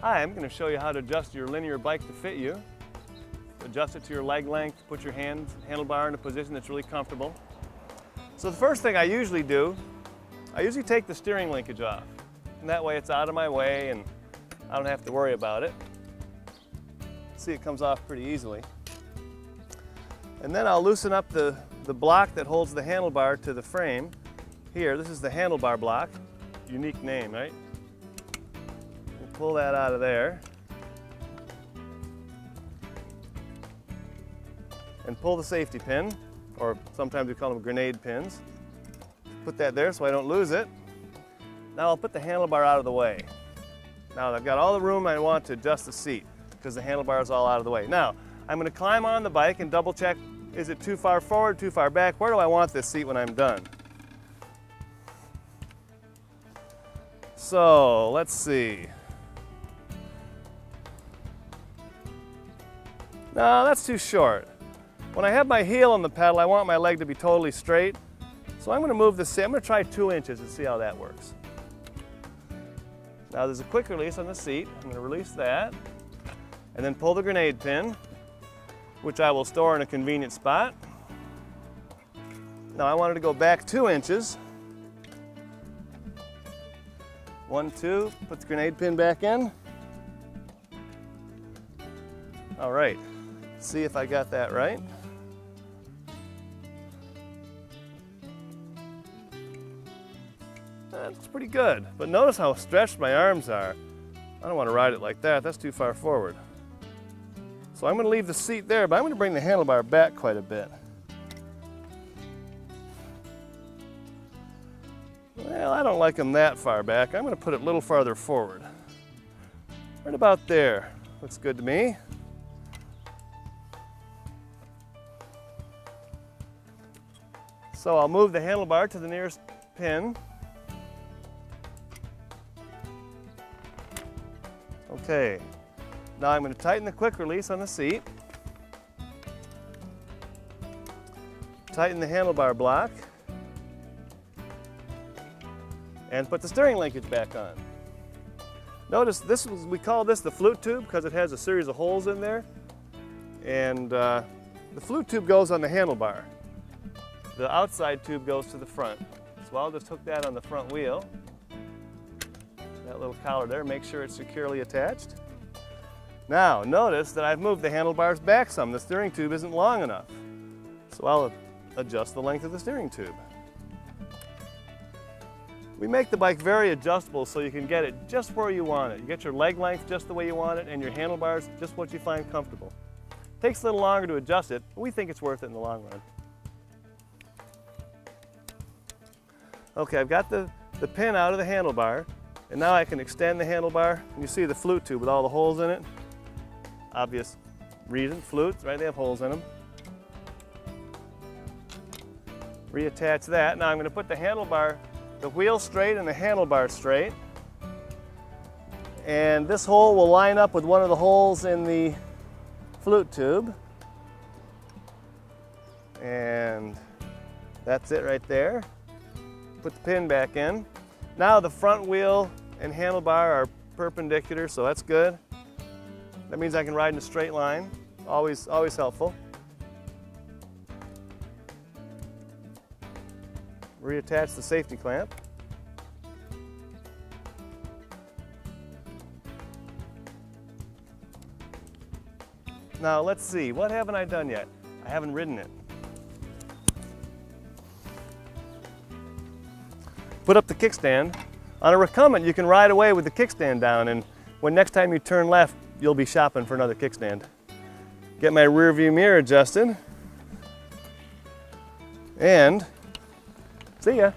Hi, I'm going to show you how to adjust your linear bike to fit you. Adjust it to your leg length, put your handlebar in a position that's really comfortable. So the first thing I usually do, I usually take the steering linkage off. And that way it's out of my way and I don't have to worry about it. See, it comes off pretty easily. And then I'll loosen up the block that holds the handlebar to the frame. Here, this is the handlebar block. Unique name, right? We'll pull that out of there. And pull the safety pin, or sometimes we call them grenade pins. Put that there so I don't lose it. Now I'll put the handlebar out of the way. Now I've got all the room I want to adjust the seat because the handlebar is all out of the way. Now I'm going to climb on the bike and double check, is it too far forward, too far back? Where do I want this seat when I'm done? So let's see. No, that's too short. When I have my heel on the pedal, I want my leg to be totally straight. So I'm going to move the seat. I'm going to try 2 inches and see how that works. Now there's a quick release on the seat. I'm going to release that and then pull the grenade pin, which I will store in a convenient spot. Now I wanted to go back 2 inches. 1, 2, put the grenade pin back in. All right, see if I got that right. That's pretty good, but notice how stretched my arms are. I don't want to ride it like that, that's too far forward. So I'm going to leave the seat there, but I'm going to bring the handlebar back quite a bit. Well, I don't like them that far back. I'm going to put it a little farther forward. Right about there. Looks good to me. So I'll move the handlebar to the nearest pin. Okay, now I'm going to tighten the quick release on the seat. Tighten the handlebar block. And put the steering linkage back on. Notice we call this the flute tube because it has a series of holes in there. And the flute tube goes on the handlebar. The outside tube goes to the front. So I'll just hook that on the front wheel. That little collar there, make sure it's securely attached. Now notice that I've moved the handlebars back some. The steering tube isn't long enough. So I'll adjust the length of the steering tube. We make the bike very adjustable so you can get it just where you want it. You get your leg length just the way you want it and your handlebars just what you find comfortable. It takes a little longer to adjust it, but we think it's worth it in the long run. Okay, I've got the pin out of the handlebar, and now I can extend the handlebar. And you see the flute tube with all the holes in it. Obvious reason, flutes, right? They have holes in them. Reattach that. Now I'm going to put the handlebar, the wheel straight and the handlebar straight. And this hole will line up with one of the holes in the flute tube. And that's it right there. Put the pin back in. Now the front wheel and handlebar are perpendicular, so that's good. That means I can ride in a straight line. Always helpful. Reattach the safety clamp. Now let's see, what haven't I done yet? I haven't ridden it. Put up the kickstand. On a Recumbent, you can ride away with the kickstand down, and when next time you turn left, you'll be shopping for another kickstand. Get my rear view mirror adjusted, and see ya.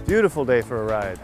Beautiful day for a ride.